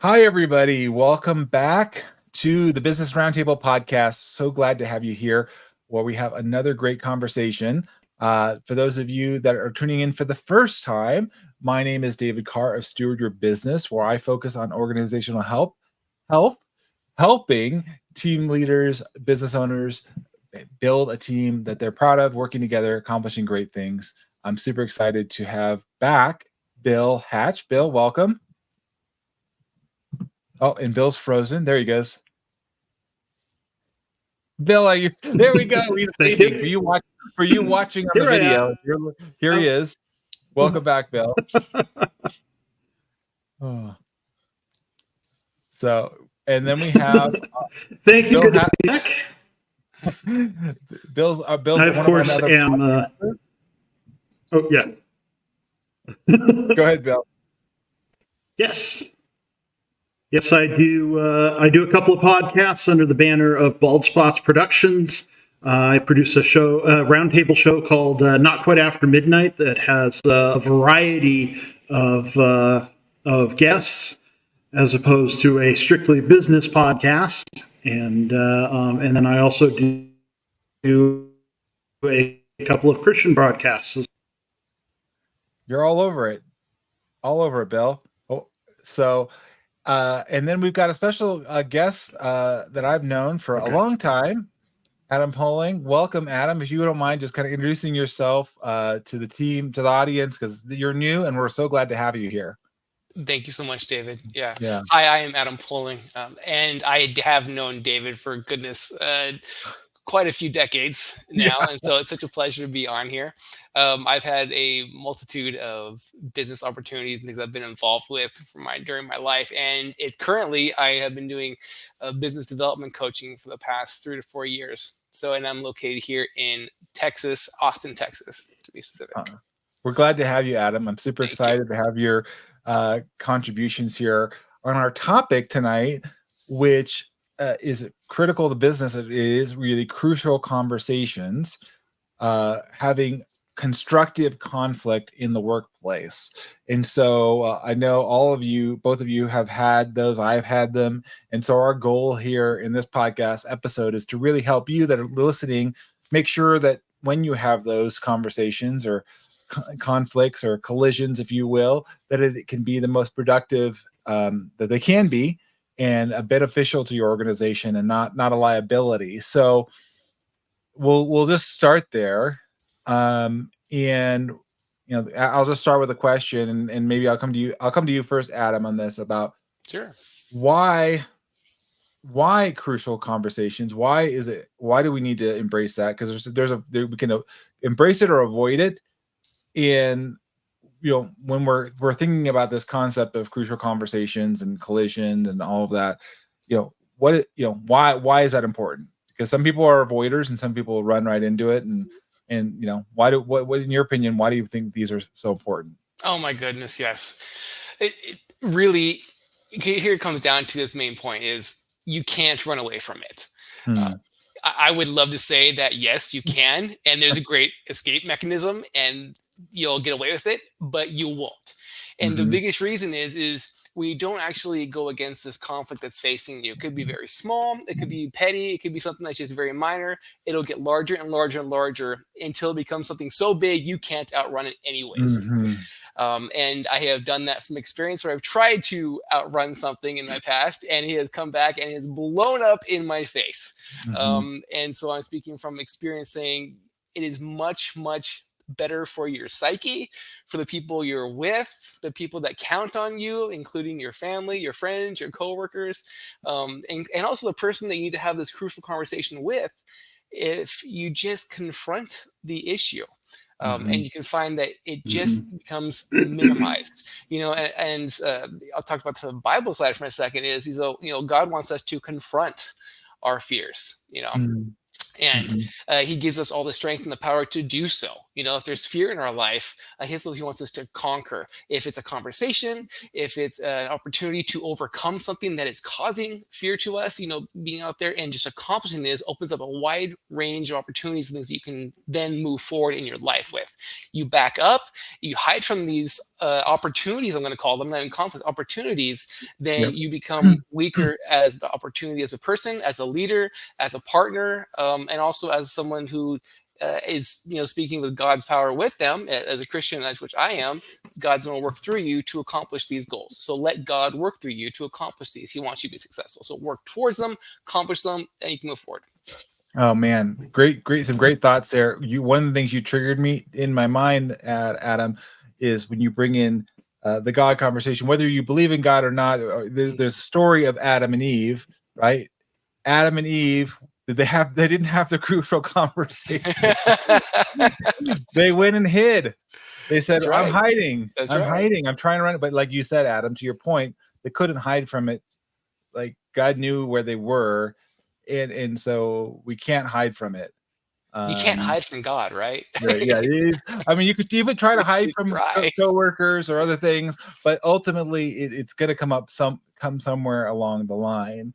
Hi, everybody. Welcome back to the Business Roundtable podcast. So glad to have you here where we have another great conversation. For those of you that are tuning in for the first time, my name is David Carr of Steward Your Business, where I focus on organizational health, helping team leaders, business owners build a team that they're proud of, working together, accomplishing great things. I'm super excited to have back Bil Hatch. Bil, welcome. Oh, and Bill's frozen. There he goes. Bill, there we go. He's waving. For you watching on the video, here he is. Welcome back, Bill. Oh. So, and then we have thank you. Good to be back. Bill's I, of course, am. Oh, yeah. Go ahead, Bill. Yes, I do. I do a couple of podcasts under the banner of Bald Spots Productions. I produce a roundtable show called Not Quite After Midnight that has a variety of guests, as opposed to a strictly business podcast. And then I also do a couple of Christian broadcasts. You're all over it, Bill. Oh, so. And then we've got a special guest that I've known for a long time, Adam Poling. Welcome, Adam. If you don't mind just kind of introducing yourself to the team, to the audience, because you're new and we're so glad to have you here. Thank you so much, David. Yeah. Hi, I am Adam Poling, and I have known David for goodness, quite a few decades now, and so it's such a pleasure to be on here. I've had a multitude of business opportunities and things I've been involved with during my life, and currently I have been doing business development coaching for the past 3 to 4 years. So, and I'm located here in Texas, Austin, Texas, to be specific. We're glad to have you, Adam. I'm super excited to have your contributions here on our topic tonight, which is critical to business. It is really crucial conversations, having constructive conflict in the workplace. And so I know both of you have had those. I've had them. And so our goal here in this podcast episode is to really help you that are listening, make sure that when you have those conversations or conflicts or collisions, if you will, that it can be the most productive that they can be, and beneficial to your organization and not a liability. So we'll just start there. And I'll just start with a question, and maybe I'll come to you first, Adam, on this about why crucial conversations. Why do we need to embrace that? Because we can embrace it or avoid it. And when we're thinking about this concept of crucial conversations and collision and all of that, why is that important? Because some people are avoiders and some people run right into it. And what in your opinion, why do you think these are so important? Oh my goodness, yes. It really, here it comes down to this main point is you can't run away from it. I would love to say that yes, you can, and there's a great escape mechanism, and you'll get away with it, but you won't. And the biggest reason is we don't actually go against this conflict that's facing you. It could be very small, it could be petty, it could be something that's just very minor. It'll get larger and larger and larger until it becomes something so big you can't outrun it anyways. And I have done that from experience where I've tried to outrun something in my past, and it has come back and has blown up in my face. And so I'm speaking from experience, saying it is much, much better for your psyche, for the people you're with, the people that count on you, including your family, your friends, your coworkers, and also the person that you need to have this crucial conversation with, if you just confront the issue. And you can find that it just becomes minimized, and I'll talk about the Bible side for a second. God wants us to confront our fears, and he gives us all the strength and the power to do so. If there's fear in our life, that's what he wants us to conquer. If it's a conversation, if it's an opportunity to overcome something that is causing fear to us, being out there and just accomplishing this opens up a wide range of opportunities and things that you can then move forward in your life with. You back up, you hide from these opportunities, I'm going to call them, not even conflicts, opportunities, then you become weaker as the opportunity, as a person, as a leader, as a partner, and also as someone who is speaking with God's power with them as a Christian, as which I am. God's going to work through you to accomplish these goals. So let God work through you to accomplish these. He wants you to be successful. So work towards them, accomplish them, and you can move forward. Oh man, great, some great thoughts there. One of the things you triggered me in my mind, Adam, is when you bring in the God conversation, whether you believe in God or not. There's a story of Adam and Eve, right? Adam and Eve, they didn't have the crucial conversation. They went and hid. They said, That's right. I'm hiding. That's I'm right. hiding. I'm trying to run it. But like you said, Adam, to your point, they couldn't hide from it. Like God knew where they were. And so we can't hide from it. You can't hide from God, right? Yeah. I mean, you could even try to hide from coworkers or other things, but ultimately it's going to come somewhere along the line.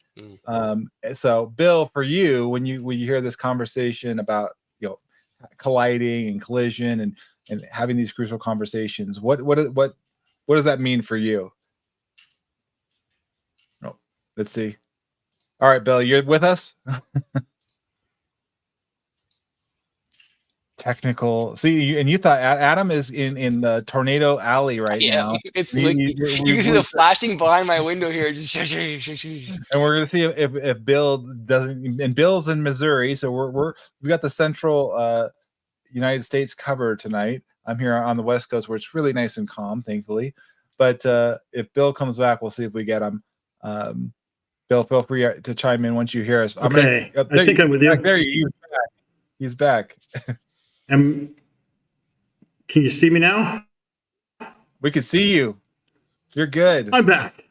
So Bill, for you, when you hear this conversation about colliding and collision and having these crucial conversations, what does that mean for you? Oh, let's see. All right, Bill, you're with us. Technical. See, and you thought Adam is in the tornado alley right now. It's you can see the flashing behind my window here. And we're gonna see if Bill doesn't. And Bill's in Missouri, so we got the central United States covered tonight. I'm here on the West Coast, where it's really nice and calm, thankfully. But if Bill comes back, we'll see if we get him. Bill, feel free to chime in once you hear us. Okay, I think I'm with you. There he's back. Can you see me now? We can see you. You're good. I'm back.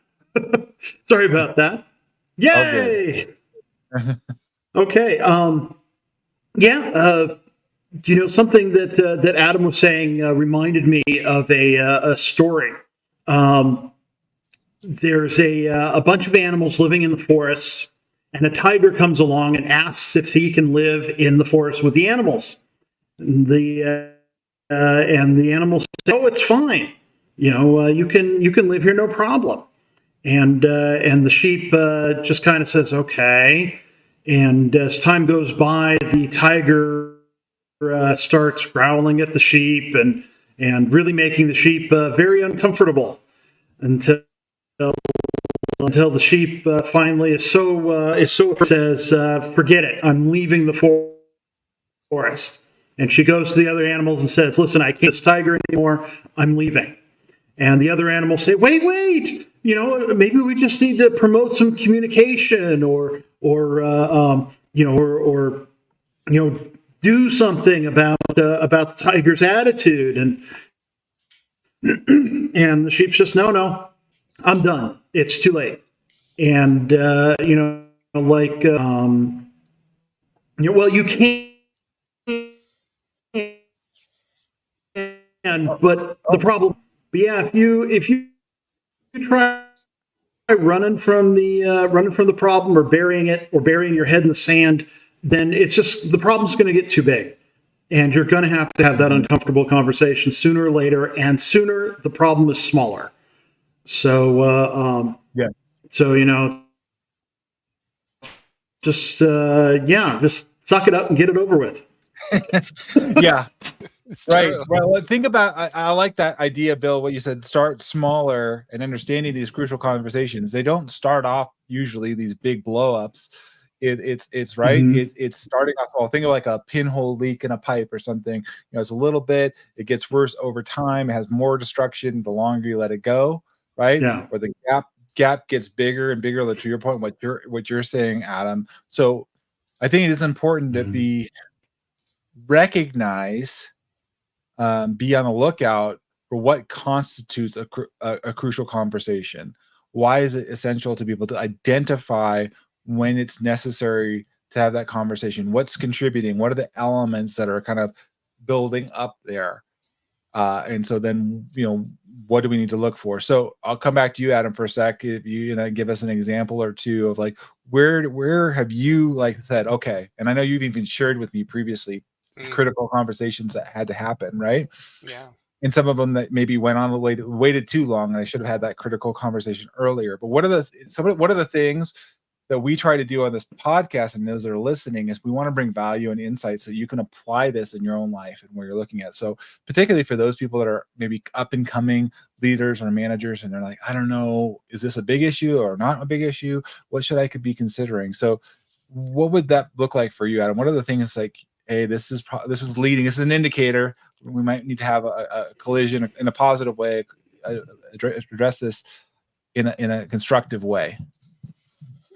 Sorry about that. Yay! Okay. Something that Adam was saying reminded me of a story. There's a bunch of animals living in the forest, and a tiger comes along and asks if he can live in the forest with the animals. And the animals say, "Oh, it's fine. You can live here, no problem." And the sheep just kind of says, "Okay." And as time goes by, the tiger starts growling at the sheep and really making the sheep very uncomfortable until the sheep finally is so says, "Forget it. I'm leaving the forest." And she goes to the other animals and says, "Listen, I can't this tiger anymore. I'm leaving." And the other animals say, "Wait. Maybe we just need to promote some communication or do something about the tiger's attitude." And the sheep's just, no, I'm done. It's too late. And you can't. But the problem, if you try running from the problem or burying your head in the sand, then it's just the problem's going to get too big, and you're going to have that uncomfortable conversation sooner or later, and sooner the problem is smaller. So just suck it up and get it over with. Yeah. Right. Well, think about, I like that idea, Bill, what you said, start smaller and understanding these crucial conversations. They don't start off usually these big blow-ups. It's right. Mm-hmm. It's starting off small. Think of like a pinhole leak in a pipe or something. It's a little bit, it gets worse over time. It has more destruction the longer you let it go. Right. Yeah. Or the gap gets bigger and bigger, to your point, what you're saying, Adam. So I think it is important to recognize, be on the lookout for what constitutes a crucial conversation. Why is it essential to be able to identify when it's necessary to have that conversation? What's contributing? What are the elements that are kind of building up there. And so then, what do we need to look for? So I'll come back to you, Adam, for a sec. If you give us an example or two of like, where have you like said, okay, and I know you've even shared with me previously critical conversations that had to happen, right? Yeah. And some of them that maybe went on waited too long, and I should have had that critical conversation earlier. But what are the things that we try to do on this podcast, and those that are listening, is we want to bring value and insight so you can apply this in your own life and where you're looking at. So particularly for those people that are maybe up and coming leaders or managers, and they're like, I don't know, is this a big issue or not a big issue? What should I could be considering? So what would that look like for you, Adam? What are the things like, hey, this is leading, this is an indicator. We might need to have a collision in a positive way, address this in a constructive way.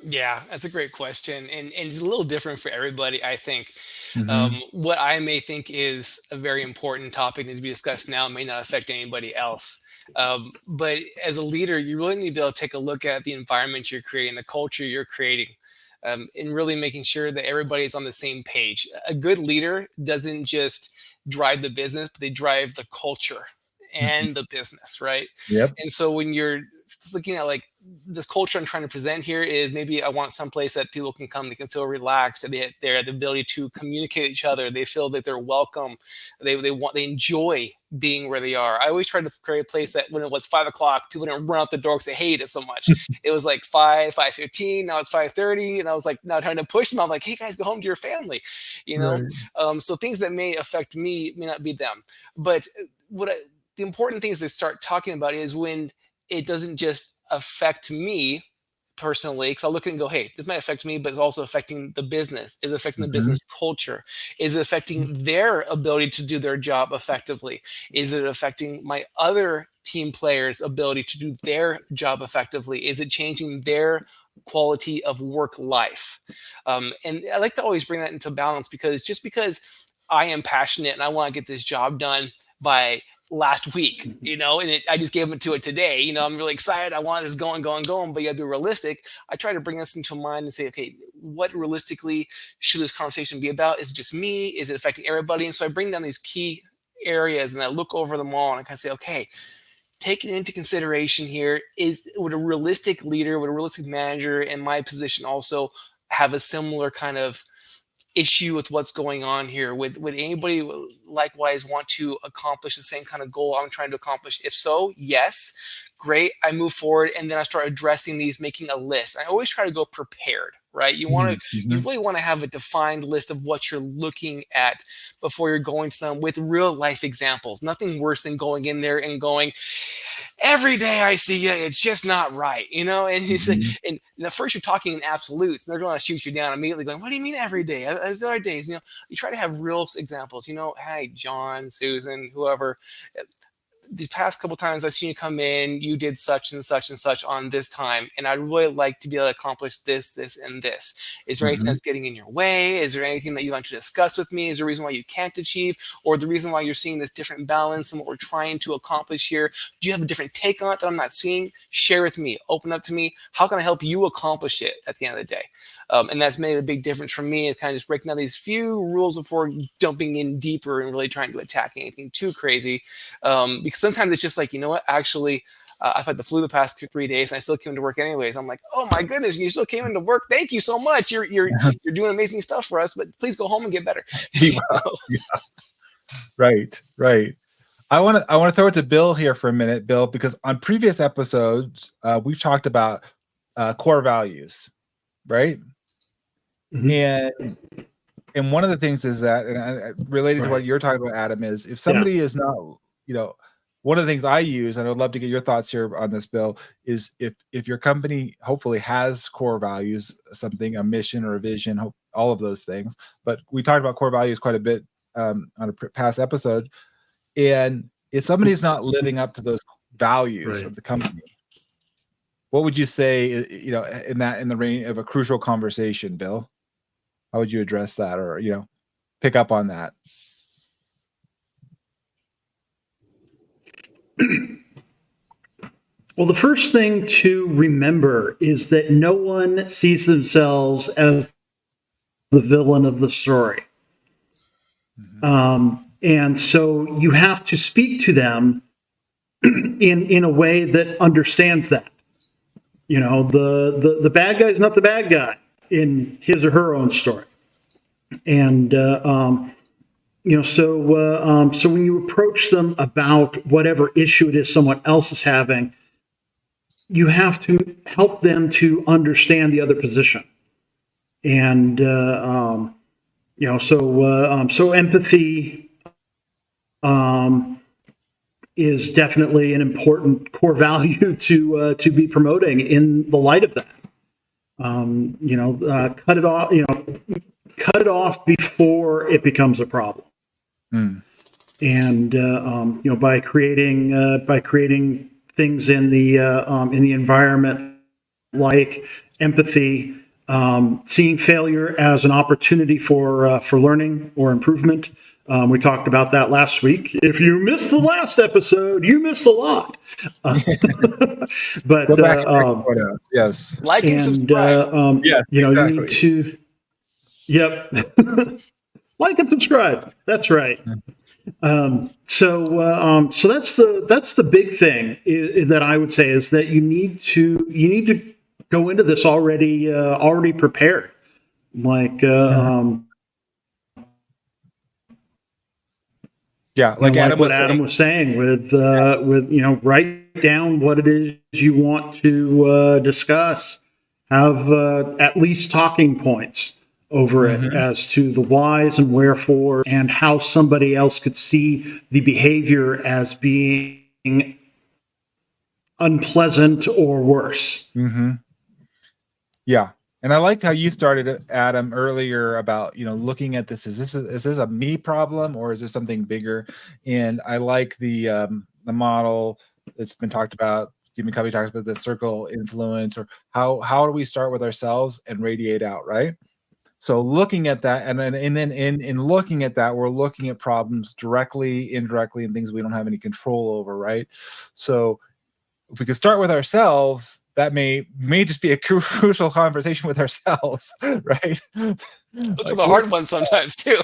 Yeah, that's a great question. And it's a little different for everybody, I think. Mm-hmm. What I may think is a very important topic needs to be discussed now may not affect anybody else. But as a leader, you really need to be able to take a look at the environment you're creating, the culture you're creating, and really making sure that everybody's on the same page. A good leader doesn't just drive the business, but they drive the culture and the business, right? Yep. And so when you're just looking at like this culture I'm trying to present here is maybe I want someplace that people can come, they can feel relaxed, and they have the ability to communicate with each other. They feel that they're welcome. They enjoy being where they are. I always try to create a place that when it was 5:00, people didn't run out the door because they hated it so much. It was like 5:15, now it's 5:30, and I was like now trying to push them. I'm like, hey guys, go home to your family, Right. So things that may affect me may not be them, but the important thing is to start talking about is when it doesn't just affect me personally, because I'll look at it and go, hey, this might affect me, but it's also affecting the business. Is it affecting the business culture? Is it affecting their ability to do their job effectively? Is it affecting my other team players' ability to do their job effectively? Is it changing their quality of work life? And I like to always bring that into balance, because just because I am passionate and I want to get this job done by last week, and I just gave to it today. I'm really excited. I want this going, but you gotta be realistic. I try to bring this into mind and say, okay, what realistically should this conversation be about? Is it just me? Is it affecting everybody? And so I bring down these key areas and I look over them all and I kind of say, okay, taking into consideration here would a realistic leader, would a realistic manager in my position also have a similar kind of issue with what's going on here? Would anybody likewise want to accomplish the same kind of goal I'm trying to accomplish? If so, yes, great. I move forward and then I start addressing these, making a list. I always try to go prepared, right? You really want to have a defined list of what you're looking at before you're going to them with real life examples. Nothing worse than going in there and going, every day I see you, it's just not right, and it's like, and at first you're talking in absolutes and they're going to shoot you down immediately going, what do you mean every day? There's other days, you try to have real examples, hey, John, Susan, whoever, the past couple times I've seen you come in, you did such and such and such on this time, and I'd really like to be able to accomplish this, this, and this. Is there anything that's getting in your way? Is there anything that you'd like to discuss with me? Is there a reason why you can't achieve, or the reason why you're seeing this different balance and what we're trying to accomplish here? Do you have a different take on it that I'm not seeing? Share with me. Open up to me. How can I help you accomplish it at the end of the day? And that's made a big difference for me, and kind of just breaking down these few rules before jumping in deeper and really trying to attack anything too crazy. Because sometimes it's just like, what, actually, I've had the flu the past 3 days and I still came to work anyways. I'm like, oh my goodness, you still came into work. Thank you so much. You're doing amazing stuff for us, but please go home and get better. Yeah. Right. I want to throw it to Bil here for a minute, Bil, because on previous episodes, we've talked about core values, right? And one of the things is that, and related to what you're talking about, Adam, is if somebody is not, one of the things I use, and I'd love to get your thoughts here on this, Bil, is if your company hopefully has core values, something, a mission or a vision, all of those things. But we talked about core values quite a bit on a past episode. And if somebody's not living up to those values of the company, what would you say, in the range of a crucial conversation, Bil? How would you address that, or, pick up on that? Well, the first thing to remember is that no one sees themselves as the villain of the story. And so you have to speak to them in a way that understands that. You know, the bad guy is not the bad guy in his or her own story. And, you know, so when you approach them about whatever issue it is someone else is having, you have to help them to understand the other position. And, you know, so empathy is definitely an important core value to be promoting in the light of that. You know, cut it off. You know, cut it off before it becomes a problem. And you know, by creating things in the environment like empathy, seeing failure as an opportunity for learning or improvement. We talked about that last week. If you missed the last episode, you missed a lot. But yes, like and subscribe. Yes, you know, exactly. you need to. Yep. Like and subscribe. That's right. So that's the big thing that I would say is that you need to go into this already prepared. Like yeah, like Adam was saying with you know, write down what it is you want to discuss. Have at least talking points over it as to the whys and wherefore and how somebody else could see the behavior as being unpleasant or worse. Yeah. And I liked how you started, Adam, earlier about, you know, looking at this. Is this a me problem or is this something bigger? And I like the model that's been talked about. Stephen Covey talks about the circle influence, or how do we start with ourselves and radiate out, right? So looking at that, and then in looking at that, we're looking at problems directly, indirectly, and things we don't have any control over, right? So if we could start with ourselves, that may just be a crucial conversation with ourselves, right? Those are the hard ones sometimes too.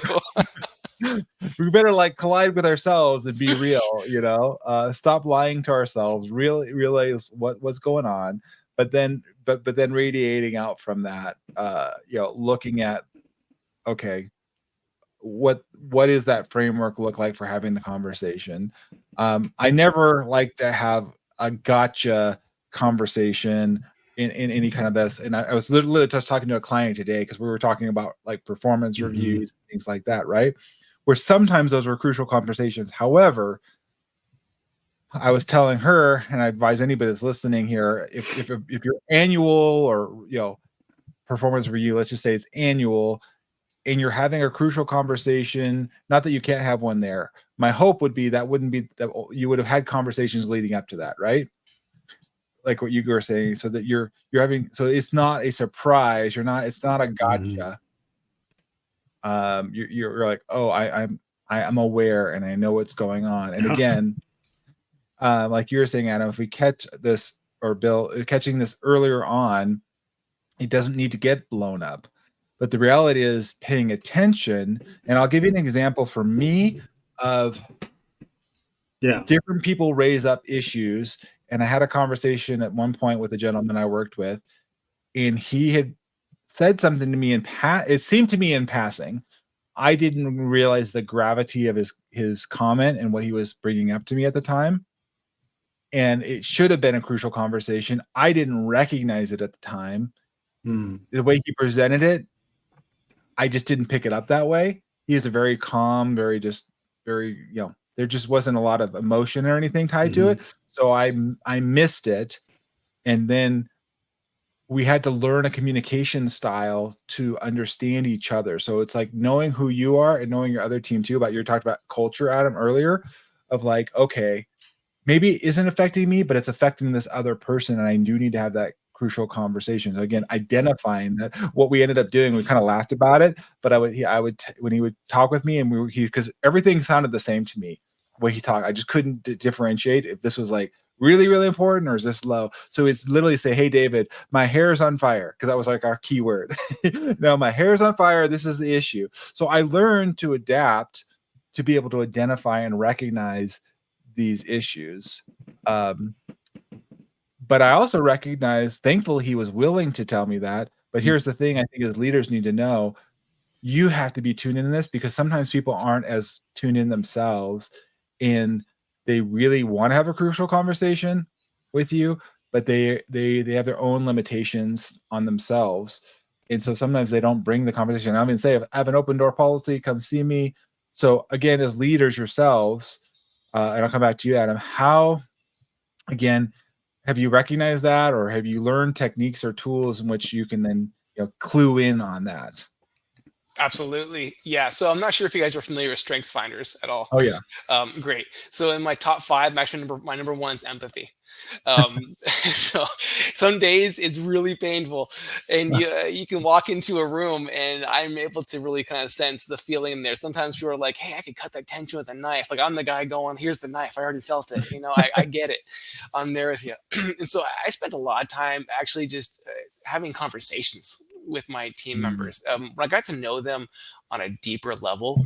We better like collide with ourselves and be real, you know. Stop lying to ourselves. Realize what's going on, but then radiating out from that. You know, looking at, okay, what is that framework look like for having the conversation? I never like to have a gotcha conversation in any kind of this. And I was literally just talking to a client today because we were talking about like performance reviews, things like that, right? Where sometimes those were crucial conversations. However, I was telling her, and I advise anybody that's listening here, if your annual or, you know, performance review, let's just say it's annual, and you're having a crucial conversation, not that you can't have one there. My hope would be that you would have had conversations leading up to that, right? Like what you were saying, so that you're having, so it's not a surprise. It's not a gotcha. You're like, oh, I'm aware and I know what's going on. And again, like you were saying, Adam, if we catch this, or Bill, catching this earlier on, it doesn't need to get blown up. But the reality is paying attention. And I'll give you an example for me of different people raise up issues. And I had a conversation at one point with a gentleman I worked with, and he had said something to me it seemed to me in passing. I didn't realize the gravity of his comment and what he was bringing up to me at the time. And it should have been a crucial conversation. I didn't recognize it at the time. The way he presented it, I just didn't pick it up that way. He is a very calm, very, you know, there just wasn't a lot of emotion or anything tied to it. So I missed it. And then we had to learn a communication style to understand each other. So it's like knowing who you are and knowing your other team too. You talked about culture, Adam, earlier, of like, okay, maybe it isn't affecting me, but it's affecting this other person. And I do need to have that crucial conversation. So again, identifying that. What we ended up doing, we kind of laughed about it, but when he would talk with me, and because everything sounded the same to me when he talked, I just couldn't differentiate if this was like really, really important or is this low. So it's literally say, hey, David, my hair is on fire, because that was like our keyword. Now my hair is on fire. This is the issue. So I learned to adapt to be able to identify and recognize these issues. But I also recognize, thankfully, he was willing to tell me that. But here's the thing I think as leaders need to know, you have to be tuned in this, because sometimes people aren't as tuned in themselves, and they really want to have a crucial conversation with you, but they have their own limitations on themselves. And so sometimes they don't bring the conversation. I mean, say, I have an open door policy, come see me. So again, as leaders yourselves, and I'll come back to you, Adam, how, again, have you recognized that, or have you learned techniques or tools in which you can then clue in on that? Absolutely. Yeah. So I'm not sure if you guys are familiar with Strengths Finders at all. Oh, yeah. Great. So in my top 5, actually my number 1 is empathy. So some days it's really painful, and you can walk into a room and I'm able to really kind of sense the feeling in there. Sometimes people are like, hey, I could cut that tension with a knife. Like, I'm the guy going, here's the knife. I already felt it. I get it. I'm there with you. And so I spent a lot of time actually just having conversations with my team members. When I got to know them on a deeper level,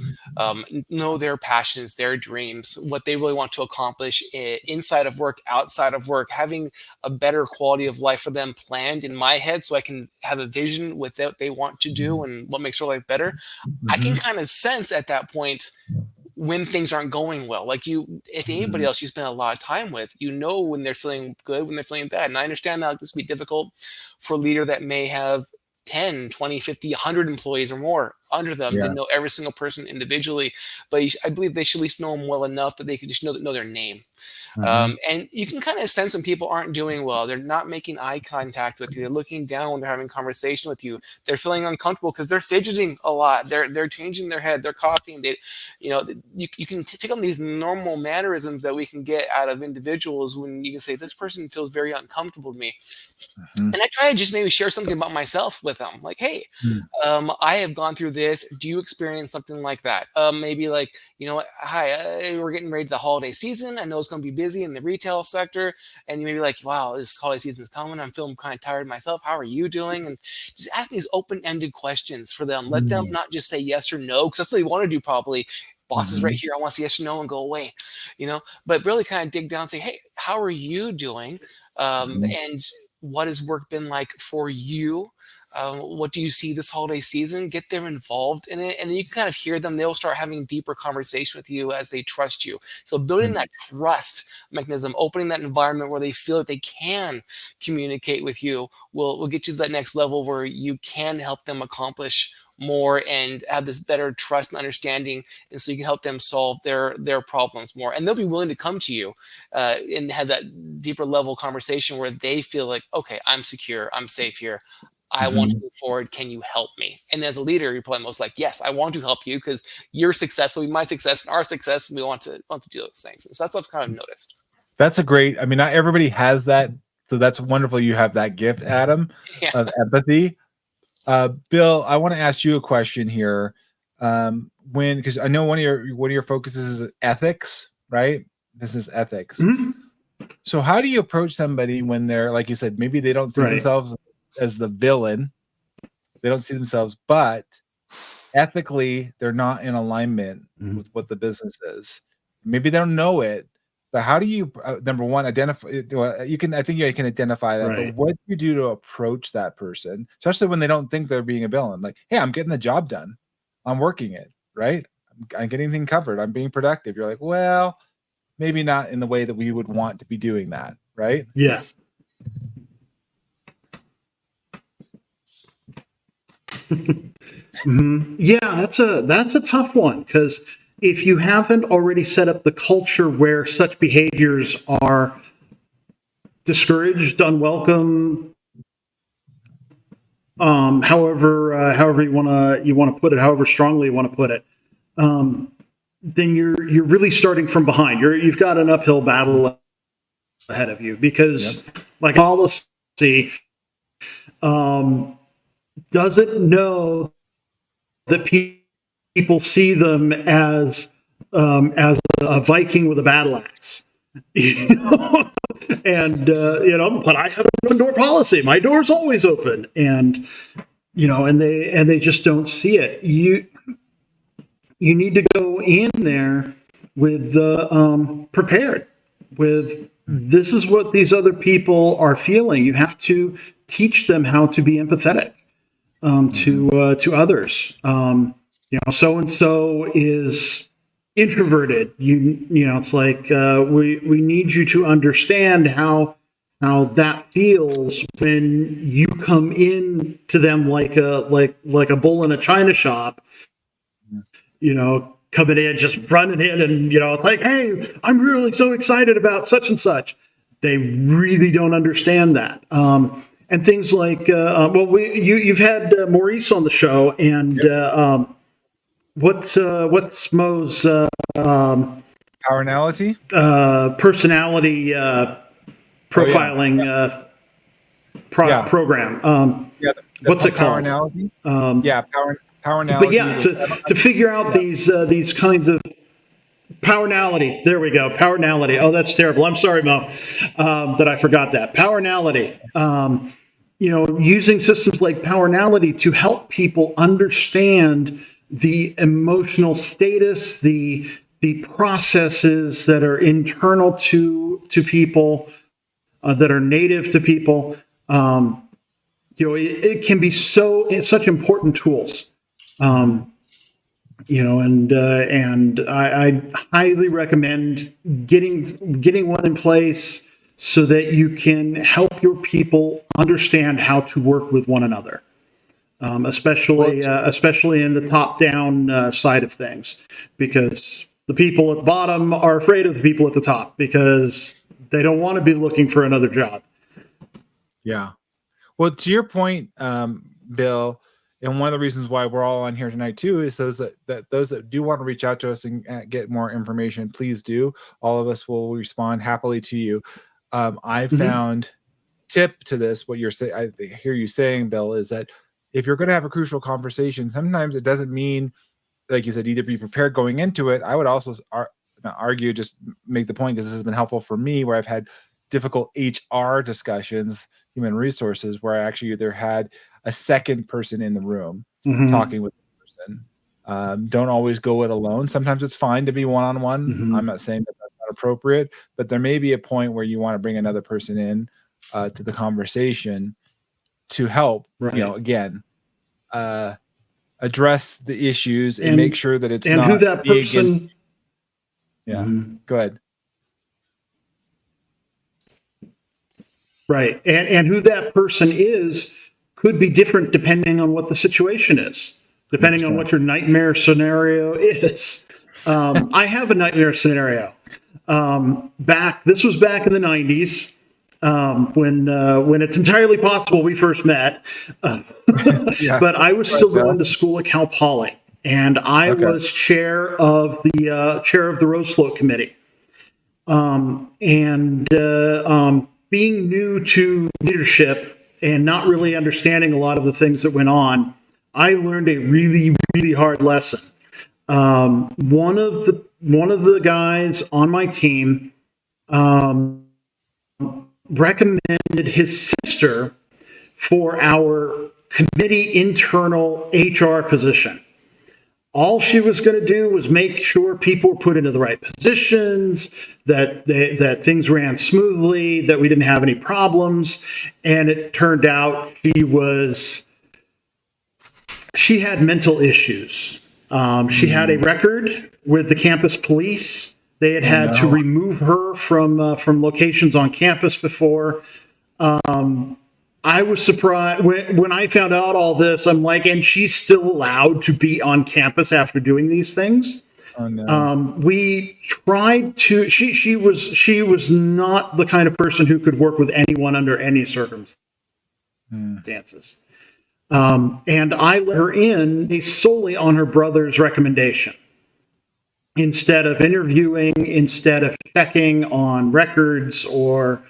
know their passions, their dreams, what they really want to accomplish inside of work, outside of work, having a better quality of life for them planned in my head, so I can have a vision with what they want to do and what makes their life better. I can kind of sense at that point when things aren't going well. Like, if anybody else you spend a lot of time with, when they're feeling good, when they're feeling bad. And I understand that this would be difficult for a leader that may have 10, 20, 50, 100 employees or more under them to know every single person individually. But I believe they should at least know them well enough that they can just know their name. And you can kind of sense when people aren't doing well. They're not making eye contact with you. They're looking down when they're having conversation with you. They're feeling uncomfortable because they're fidgeting a lot. They're changing their head. They're coughing. You can take on these normal mannerisms that we can get out of individuals when you can say, this person feels very uncomfortable to me. And I try to just maybe share something about myself with them. Like, hey, I have gone through this. Do you experience something like that? Maybe like, hi, we're getting ready to the holiday season. I know it's going to be busy in the retail sector. And you may be like, wow, this holiday season is coming. I'm feeling kind of tired myself. How are you doing? And just ask these open-ended questions for them. Let them not just say yes or no, because that's what they want to do probably. Boss is right here. I want to say yes or no and go away, but really kind of dig down and say, hey, how are you doing? And what has work been like for you? What do you see this holiday season? Get them involved in it. And then you can kind of hear them. They'll start having deeper conversation with you as they trust you. So building that trust mechanism, opening that environment where they feel that they can communicate with you will get you to that next level where you can help them accomplish more and have this better trust and understanding, and so you can help them solve their problems more, and they'll be willing to come to you and have that deeper level conversation where they feel like, okay, I'm secure, I'm safe here, I want to move forward, can you help me? And as a leader, you're probably most like, yes, I want to help you because your success will be my success and our success, and we want to do those things. And so that's what I've kind of noticed. That's a great, not everybody has that, so that's wonderful you have that gift, Adam, of empathy. Bill, I want to ask you a question here. Because I know one of your focuses is ethics, right? Business ethics. So how do you approach somebody when they're, like you said, maybe they don't see themselves as the villain, they don't see themselves, but ethically they're not in alignment with what the business is. Maybe they don't know it, but how do you number one identify? I think you can identify that, but what do you do to approach that person, especially when they don't think they're being a villain? Like, hey, I'm getting the job done, I'm working it right, I'm getting things covered, I'm being productive. You're like, well, maybe not in the way that we would want to be doing that, right? Yeah. Yeah, that's a tough one, because if you haven't already set up the culture where such behaviors are discouraged, unwelcome, however you want to put it, however strongly you want to put it, then you're really starting from behind. You've got an uphill battle ahead of you, because like policy doesn't know that people see them as a Viking with a battle axe, and but I have an open door policy. My door's always open, and they just don't see it. you need to go in there with prepared with this is what these other people are feeling. You have to teach them how to be empathetic to others. So and so is introverted. It's like we need you to understand how that feels when you come in to them like a bull in a china shop. Coming in, just running in, and it's like, hey, I'm really so excited about such and such. They really don't understand that. And things like, you've had Maurice on the show, and what's Mo's Powerality? Personality profiling program. What's it called? Powerality. Powerality. But yeah, to figure out these kinds of powerality. There we go. Powerality. Oh, that's terrible. I'm sorry, Mo, that I forgot that. Powerality. Using systems like Powerality to help people understand the emotional status, the processes that are internal to people, that are native to people. It can be such important tools. And I highly recommend getting one in place so that you can help your people understand how to work with one another, especially in the top-down side of things, because the people at the bottom are afraid of the people at the top because they don't want to be looking for another job. Yeah. Well, to your point, Bill. And one of the reasons why we're all on here tonight too is those that do want to reach out to us and get more information, please do. All of us will respond happily to you. I found tip to this. What you're saying, I hear you saying, Bill, is that if you're going to have a crucial conversation, sometimes it doesn't mean, like you said, either be prepared going into it. I would also argue, just make the point, because this has been helpful for me, where I've had difficult HR discussions, human resources, where I actually either had a second person in the room talking with the person. Don't always go it alone. Sometimes it's fine to be one-on-one. I'm not saying that that's not appropriate, but there may be a point where you want to bring another person in to the conversation to help, again, address the issues and make sure that it's not who that person. Go ahead. Right. And who that person is could be different depending on what the situation is, depending 100%. On what your nightmare scenario is. I have a nightmare scenario. This was back in the 90s, when it's entirely possible we first met. But I was still going to school at Cal Poly, and I was chair of the Rose Float Committee. Being new to leadership and not really understanding a lot of the things that went on, I learned a really, really hard lesson. One of the guys on my team recommended his sister for our committee internal HR position. All she was going to do was make sure people were put into the right positions, that things ran smoothly, that we didn't have any problems. And it turned out she had mental issues. She had a record with the campus police. They had to remove her from locations on campus before. I was surprised when I found out all this. I'm like, and she's still allowed to be on campus after doing these things. Oh, no. We tried to. She was not the kind of person who could work with anyone under any circumstances. And I let her in solely on her brother's recommendation, instead of interviewing, instead of checking on records or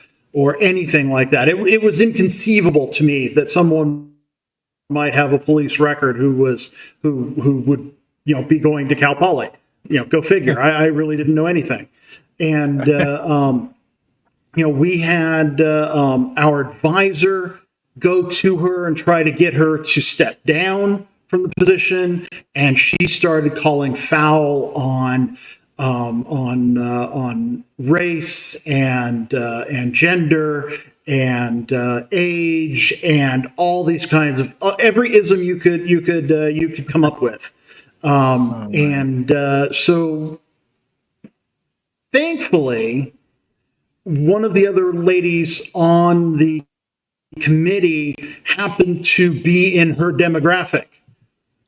anything like that. It was inconceivable to me that someone might have a police record who would be going to Cal Poly. Go figure. I really didn't know anything. And we had our advisor go to her and try to get her to step down from the position, and she started calling foul on race and gender and age and all these kinds of every ism you could come up with. So thankfully, one of the other ladies on the committee happened to be in her demographic,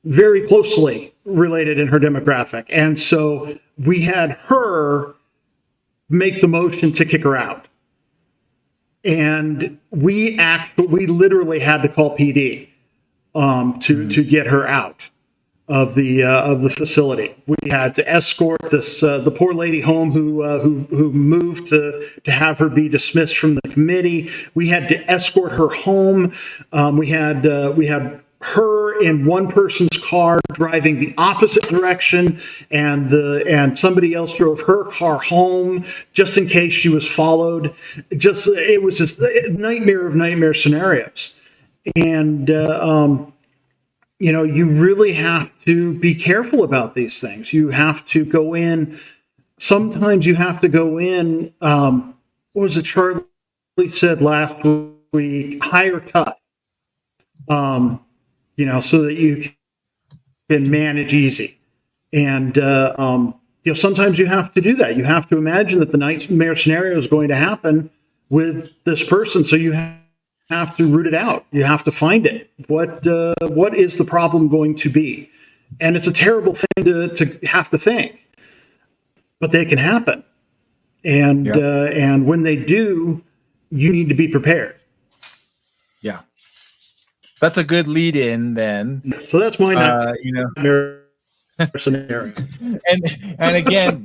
very closely related in her demographic. And so we had her make the motion to kick her out. And we literally had to call PD to get her out of the facility. We had to escort the poor lady home who moved to have her be dismissed from the committee. We had to escort her home. We had her in one person's car driving the opposite direction, and somebody else drove her car home just in case she was followed. It was just a nightmare of nightmare scenarios. And you really have to be careful about these things. You have to go in. Sometimes you have to go in. What was it Charlie said last week? Higher tough. So that you can manage easy. And sometimes you have to do that. You have to imagine that the nightmare scenario is going to happen with this person. So you have to root it out. You have to find it. What is the problem going to be? And it's a terrible thing to have to think, but they can happen. And when they do, you need to be prepared. Yeah. That's a good lead in then. So that's my nightmare scenario. And again,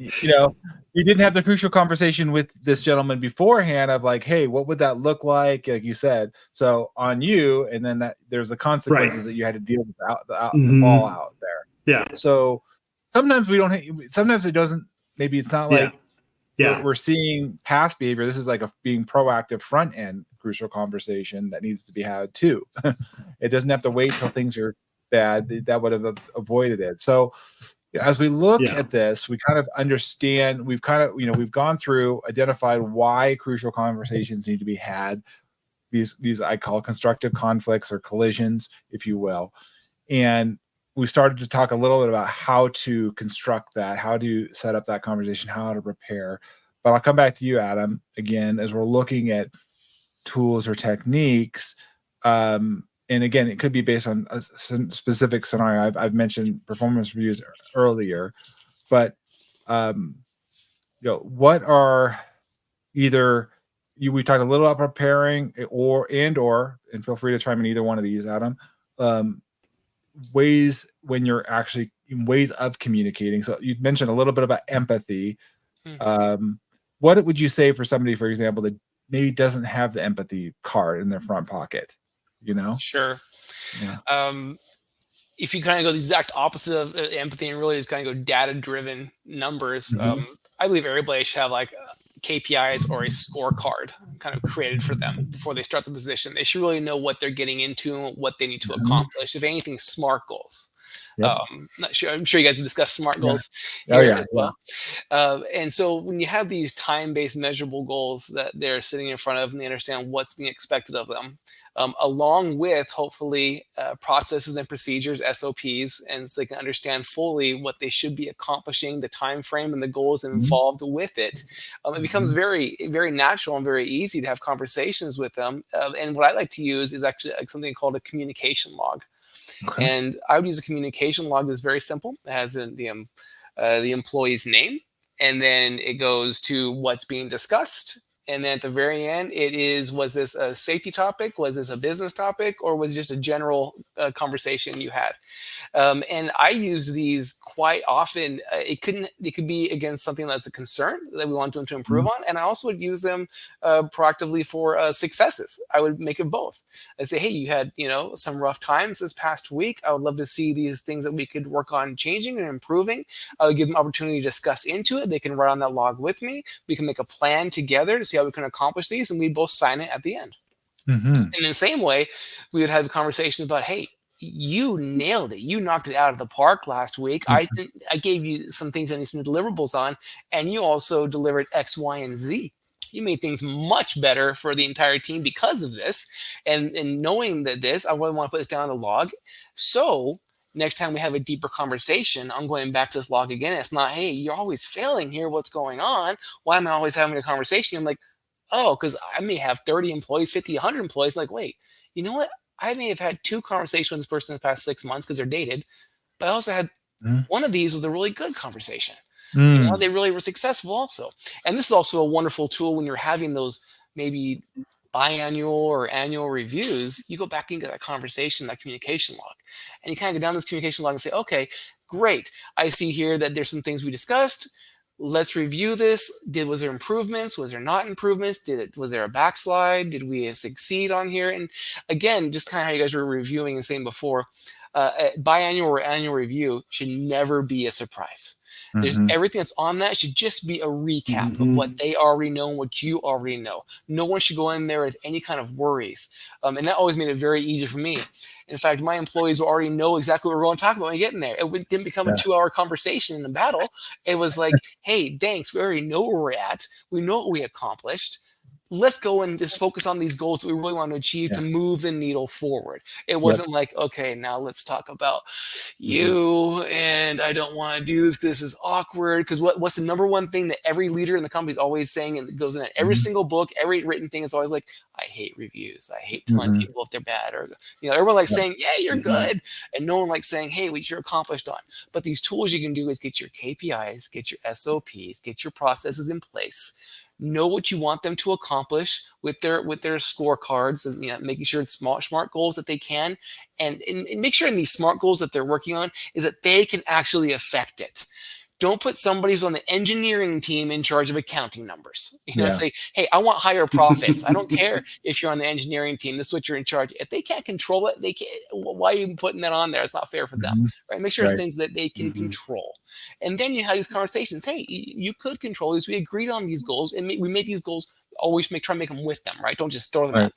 you didn't have the crucial conversation with this gentleman beforehand of like, hey, what would that look like you said. So on you, and then there's the consequences that you had to deal with the fallout there. Yeah. So sometimes it doesn't, maybe it's not like we're seeing past behavior. This is like being proactive front end crucial conversation that needs to be had too. It doesn't have to wait till things are bad. That would have avoided it. So as we look at this, we kind of understand, we've gone through, identified why crucial conversations need to be had. These I call constructive conflicts or collisions, if you will. And we started to talk a little bit about how to construct that, how to set up that conversation, how to prepare. But I'll come back to you, Adam, again, as we're looking at tools or techniques. And again, it could be based on a specific scenario. I've mentioned performance reviews earlier, but what are either we talked a little about preparing and feel free to chime in either one of these, Adam. Ways when you're actually in ways of communicating. So you mentioned a little bit about empathy. What would you say for somebody, for example, that maybe doesn't have the empathy card in their front pocket? Sure. Yeah. If you kind of go the exact opposite of empathy and really just kind of go data-driven numbers, I believe everybody should have like KPIs or a scorecard kind of created for them before they start the position. They should really know what they're getting into, what they need to accomplish. If anything, SMART goals. Yep. Not sure. I'm sure you guys have discussed SMART goals as well. And so when you have these time-based measurable goals that they're sitting in front of and they understand what's being expected of them, along with hopefully processes and procedures, SOPs, and so they can understand fully what they should be accomplishing, the time frame and the goals involved with it. It becomes very, very natural and very easy to have conversations with them. And what I like to use is actually something called a communication log. Okay. And I would use a communication log that's very simple. It has the employee's name, and then it goes to what's being discussed. And then at the very end, was this a safety topic? Was this a business topic? Or was it just a general conversation you had? And I use these quite often. It could be against something that's a concern that we want them to improve on. And I also would use them proactively for successes. I would make it both. I say, hey, you had some rough times this past week. I would love to see these things that we could work on changing and improving. I would give them opportunity to discuss into it. They can write on that log with me. We can make a plan together to see how we can accomplish these, and we both sign it at the end. In the same way, we would have conversations about, hey, you nailed it. You knocked it out of the park last week. I gave you some things I need some deliverables on, and you also delivered X, Y, and Z. You made things much better for the entire team because of this. And knowing that this, I really want to put this down on the log. So next time we have a deeper conversation, I'm going back to this log again. It's not, hey, you're always failing here. What's going on? Why am I always having a conversation? I'm like, oh, because I may have 30 employees, 50, 100 employees. Like, wait, you know what? I may have had 2 conversations with this person in the past 6 months because they're dated, but I also had one of these was a really good conversation. You know, they really were successful also. And this is also a wonderful tool when you're having those maybe biannual or annual reviews. You go back into that conversation, that communication log, and you kind of go down this communication log and say, okay, great. I see here that there's some things we discussed. Let's review this. Was there improvements? Was there not improvements? Was there a backslide? Did we succeed on here? And again, just kind of how you guys were reviewing and saying before, biannual or annual review should never be a surprise. There's everything that's on that should just be a recap of what they already know and what you already know. No one should go in there with any kind of worries. And that always made it very easy for me. In fact, my employees will already know exactly what we're going to talk about when we get in there. It didn't become a 2-hour conversation in the battle. It was like, hey, thanks. We already know where we're at. We know what we accomplished. Let's go and just focus on these goals that we really want to achieve to move the needle forward. It wasn't like, okay, now let's talk about you, and I don't want to do this. This is awkward. Because what's the number one thing that every leader in the company is always saying, and it goes in every single book, every written thing is always like, I hate reviews. I hate telling people if they're bad, or everyone likes saying, yeah, you're good, and no one likes saying, hey, what you're accomplished on. But these tools you can do is get your KPIs, get your SOPs, get your processes in place. Know what you want them to accomplish with their scorecards, and making sure it's smart goals that they can, and make sure in these smart goals that they're working on is that they can actually affect it. Don't put somebody who's on the engineering team in charge of accounting numbers. Say, hey, I want higher profits. I don't care if you're on the engineering team. This is what you're in charge. If they can't control it, they can't. Why are you putting that on there? It's not fair for them, right? Make sure it's things that they can control. And then you have these conversations. Hey, you could control these. We agreed on these goals, and we made these goals. Always try to make them with them, right? Don't just throw them at them.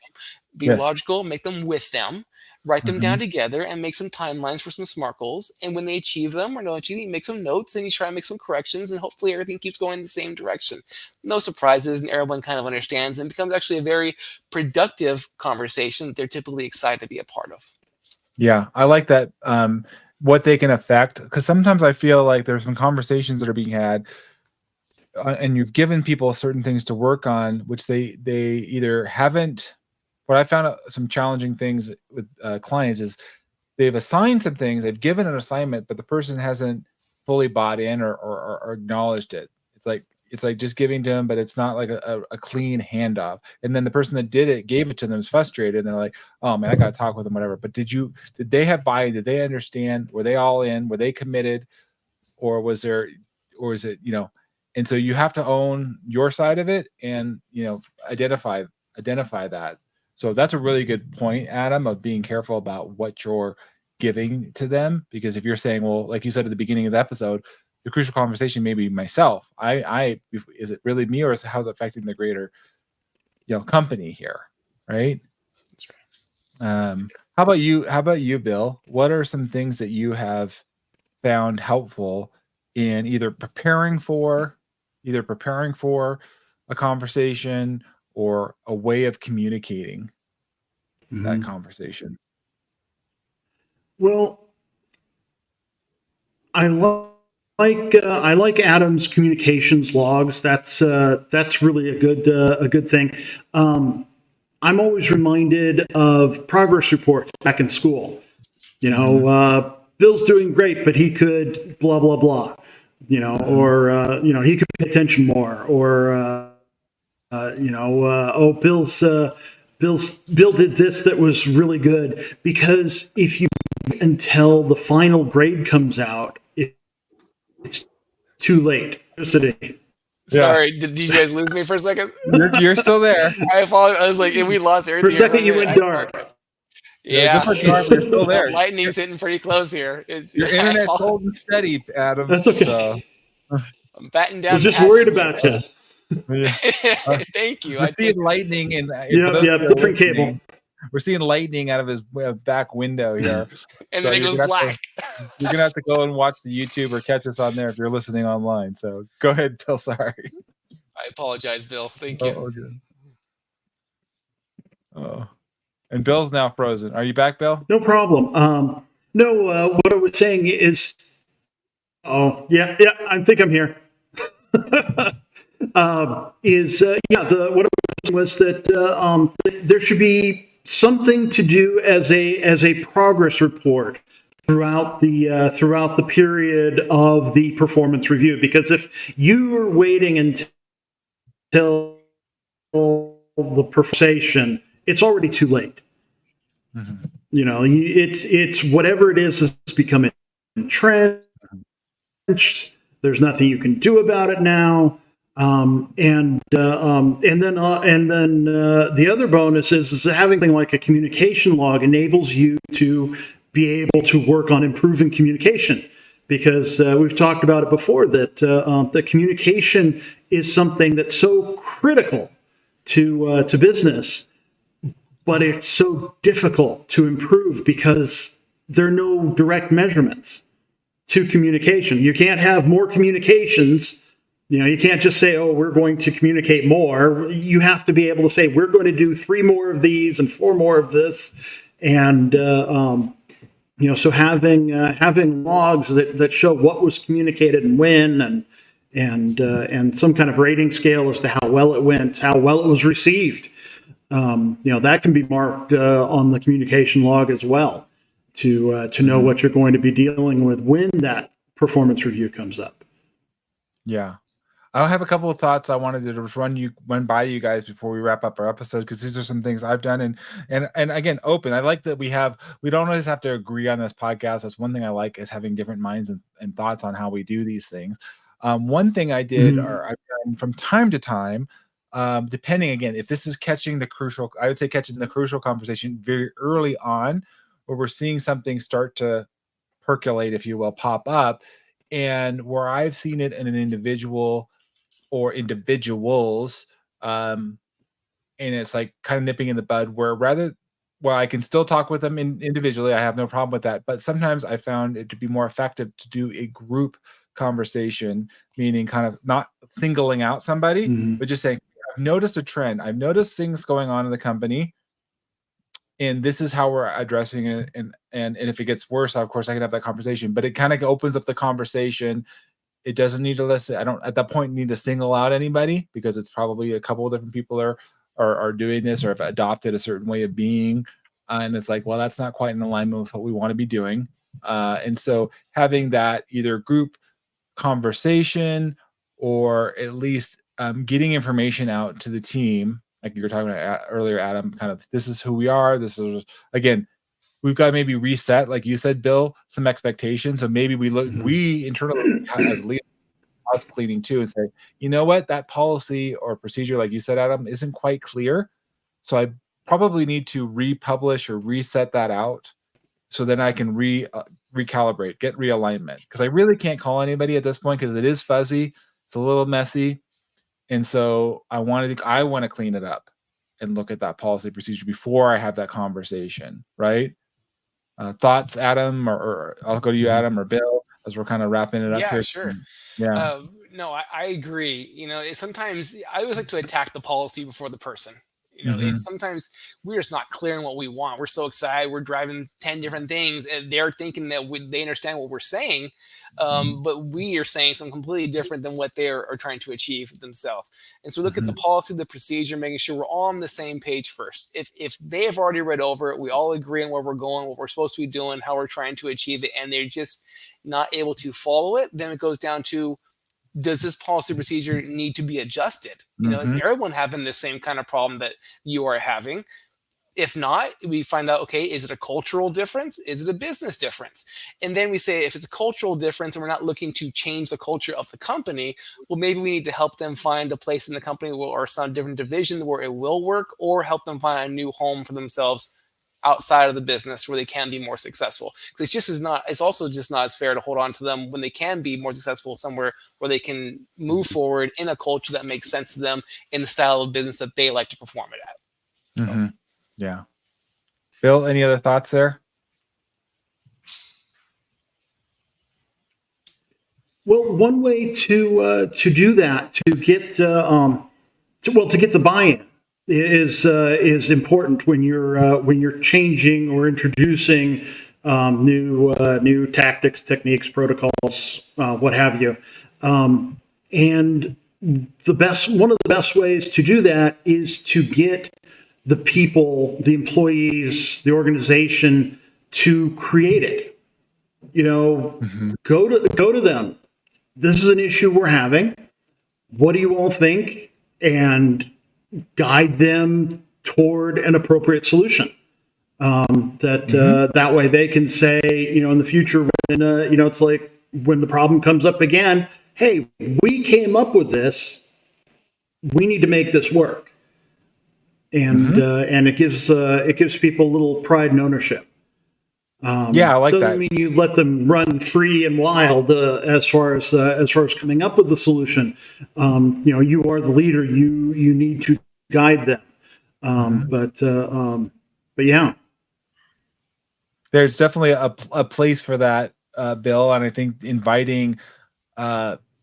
Be logical, make them with them, write them down together, and make some timelines for some SMART goals. And when they achieve them or don't achieve them, you make some notes and you try to make some corrections, and hopefully everything keeps going in the same direction. No surprises, and everyone kind of understands, and becomes actually a very productive conversation that they're typically excited to be a part of. Yeah, I like that. What they can affect, because sometimes I feel like there's some conversations that are being had, and you've given people certain things to work on, which they either haven't. What I found some challenging things with clients is they've assigned some things, they've given an assignment, but the person hasn't fully bought in or acknowledged it. It's like just giving to them, but it's not like a clean handoff. And then the person that gave it to them is frustrated, and they're like, oh man, I got to talk with them, whatever. But did they have buy-in? Did they understand? Were they all in? Were they committed? Or is it, and so you have to own your side of it and, identify that. So that's a really good point, Adam, of being careful about what you're giving to them. Because if you're saying, well, like you said at the beginning of the episode, the crucial conversation may be myself. Is it really me, or how's it affecting the greater, company here, right? That's right. How about you, Bill? What are some things that you have found helpful in either preparing for a conversation or a way of communicating that conversation? Well, I like Adam's communications logs. That's really a good thing. I'm always reminded of progress reports back in school. Bill's doing great, but he could blah blah blah. Or he could pay attention more, or Bill did this that was really good. Because if you wait until the final grade comes out, it's too late. Sorry, did you guys lose me for a second? You're still there. I apologize. I was like, we lost everything. For a second, you went dark. Yeah, you're still there. Lightning's hitting pretty close here. Your internet's holding steady, Adam. That's okay. So. I'm batting down. I was just worried about you. Yeah. Thank you. I see lightning and different cable. we're seeing lightning out of his back window here. And So then it goes black. You're gonna have to go and watch the YouTube or catch us on there if you're listening online. So go ahead, Bill. Sorry. I apologize, Bill. Thank you. Okay. Oh, and Bill's now frozen. Are you back, Bill? No problem. What I was saying is, I think I'm here. What I was saying was that there should be something to do as a progress report throughout the period of the performance review. Because if you were waiting until the performance, it's already too late. Mm-hmm. It's whatever it is becoming entrenched. There's nothing you can do about it now. And then the other bonus is having something like a communication log enables you to be able to work on improving communication, because we've talked about it before that the communication is something that's so critical to business, but it's so difficult to improve because there are no direct measurements to communication. You can't have more communications. You can't just say, oh, we're going to communicate more. You have to be able to say, we're going to do 3 more of these and 4 more of this. And, so having logs that show what was communicated and when, and some kind of rating scale as to how well it went, how well it was received. That can be marked on the communication log as well to know what you're going to be dealing with when that performance review comes up. Yeah. I have a couple of thoughts I wanted to run by you guys before we wrap up our episode, because these are some things I've done and again, open. I like that we don't always have to agree on this podcast. That's one thing I like, is having different minds and thoughts on how we do these things. One thing I did, or I've done from time to time, depending again, if this is catching the crucial conversation very early on, where we're seeing something start to percolate, if you will, pop up, and where I've seen it in an individual or individuals, and it's like kind of nipping in the bud, where I can still talk with them individually. I have no problem with that. But sometimes I found it to be more effective to do a group conversation, meaning kind of not singling out somebody, but just saying, I've noticed a trend. I've noticed things going on in the company, and this is how we're addressing it. And if it gets worse, of course I can have that conversation, but it kind of opens up the conversation. It doesn't need to listen. I don't at that point need to single out anybody, because it's probably a couple of different people are doing this or have adopted a certain way of being. And it's like, well, that's not quite in alignment with what we want to be doing. And so having that either group conversation, or at least getting information out to the team, like you were talking about earlier, Adam, kind of, this is who we are. This is, again, we've got to maybe reset, like you said, Bill, some expectations. So maybe we internally as leaders, us cleaning too, and say, you know what, that policy or procedure, like you said, Adam, isn't quite clear. So I probably need to republish or reset that out, so then I can recalibrate, get realignment. Because I really can't call anybody at this point, because it is fuzzy, it's a little messy. And so I want to clean it up and look at that policy procedure before I have that conversation, right? Thoughts, Adam, or I'll go to you, Adam, or Bill, as we're kind of wrapping it up here. Sure. Yeah. No, I agree. Sometimes I always like to attack the policy before the person. Sometimes we're just not clear on what we want. We're so excited. We're driving 10 different things, and they're thinking that they understand what we're saying. But we are saying something completely different than what they are trying to achieve themselves. And so look at the policy, the procedure, making sure we're all on the same page first. If they have already read over it, we all agree on where we're going, what we're supposed to be doing, how we're trying to achieve it, and they're just not able to follow it, then it goes down to, does this policy procedure need to be adjusted? Is everyone having the same kind of problem that you are having? If not, we find out, okay, is it a cultural difference? Is it a business difference? And then we say, if it's a cultural difference and we're not looking to change the culture of the company, well, maybe we need to help them find a place in the company or some different division where it will work, or help them find a new home for themselves outside of the business where they can be more successful. Because it's also just not as fair to hold on to them when they can be more successful somewhere where they can move forward in a culture that makes sense to them, in the style of business that they like to perform it at. Yeah. Bill, any other thoughts there? Well, one way to do that, to get to get the buy-in is important when you're changing or introducing new tactics, techniques, protocols, what have you. And one of the best ways to do that is to get the people, the employees, the organization to create it. Go to them. This is an issue we're having. What do you all think? And guide them toward an appropriate solution. That way they can say, in the future, when it's like when the problem comes up again, hey, we came up with this. We need to make this work. And it gives people a little pride and ownership. I like that. Doesn't mean you let them run free and wild as far as coming up with the solution. You are the leader. You need to guide them. But yeah, there's definitely a place for that, Bill. And I think inviting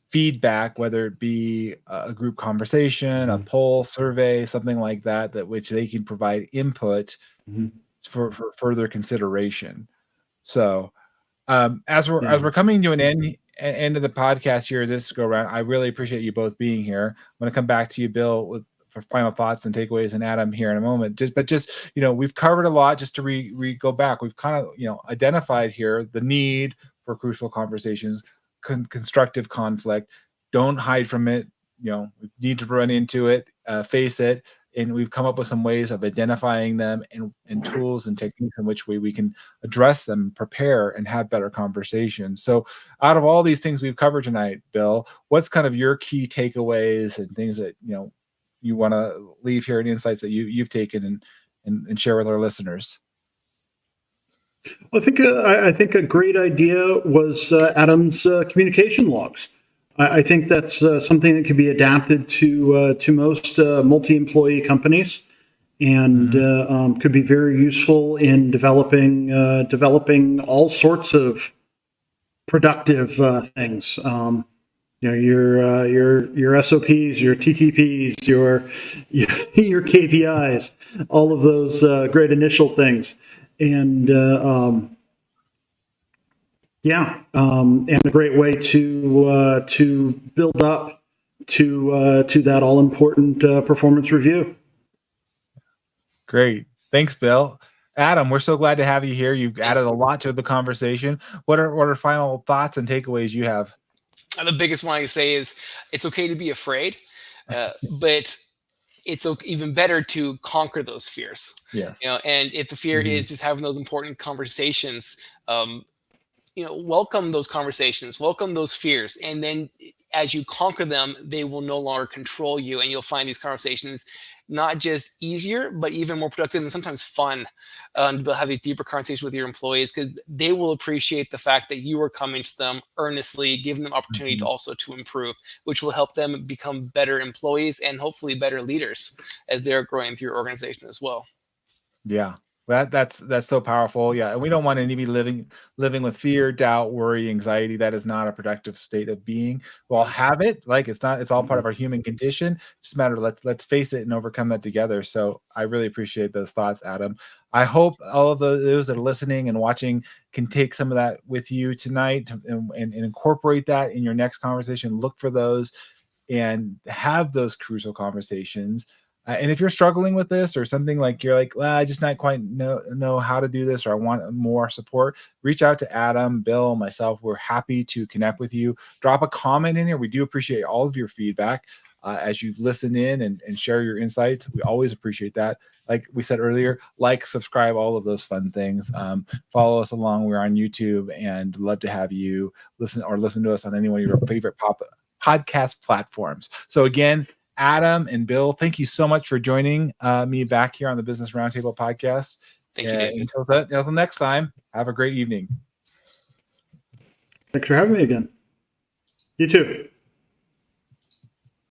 feedback, whether it be a group conversation, a poll, survey, something like that which they can provide input for further consideration. So as we're coming to an end of the podcast here, this go around, I really appreciate you both being here. I'm going to come back to you, Bill, for final thoughts and takeaways, and Adam here in a moment. We've covered a lot. Just to go back, we've kind of identified here the need for crucial conversations, constructive conflict. Don't hide from it. We need to run into it, face it. And we've come up with some ways of identifying them and tools and techniques in which we can address them, prepare, and have better conversations. So out of all these things we've covered tonight, Bill, what's kind of your key takeaways and things that, you want to leave here and insights that you've taken and share with our listeners? I think a great idea was Adam's communication logs. I think that's something that could be adapted to most multi-employee companies, and could be very useful in developing all sorts of productive things. Your SOPs, your TTPs, your KPIs, all of those great initial things, and a great way to build up to that all important performance review. Great, thanks, Bill. Adam, we're so glad to have you here. You've added a lot to the conversation. What are final thoughts and takeaways you have? The biggest one I can say is it's okay to be afraid, but it's even better to conquer those fears. Yes. And if the fear is just having those important conversations, welcome those conversations, welcome those fears. And then as you conquer them, they will no longer control you. And you'll find these conversations not just easier, but even more productive and sometimes fun to have these deeper conversations with your employees, because they will appreciate the fact that you are coming to them earnestly, giving them opportunity to also to improve, which will help them become better employees and hopefully better leaders as they're growing through your organization as well. Yeah. That's so powerful. Yeah. And we don't want to be living with fear, doubt, worry, anxiety. That is not a productive state of being. We'll have it. It's all part of our human condition. It's just a matter of let's face it and overcome that together. So I really appreciate those thoughts, Adam. I hope all of those that are listening and watching can take some of that with you tonight and incorporate that in your next conversation. Look for those and have those crucial conversations. And if you're struggling with this or something, you're like, well, I just not quite know how to do this, or I want more support, reach out to Adam, Bill, myself. We're happy to connect with you. Drop a comment in here. We do appreciate all of your feedback as you've listened in and share your insights. We always appreciate that. Like we said earlier, subscribe, all of those fun things. Follow us along. We're on YouTube and love to have you listen to us on any one of your favorite podcast platforms. So again, Adam and Bill, thank you so much for joining me back here on the Business Roundtable podcast. Thank you, David. Until next time, have a great evening. Thanks for having me again. You too.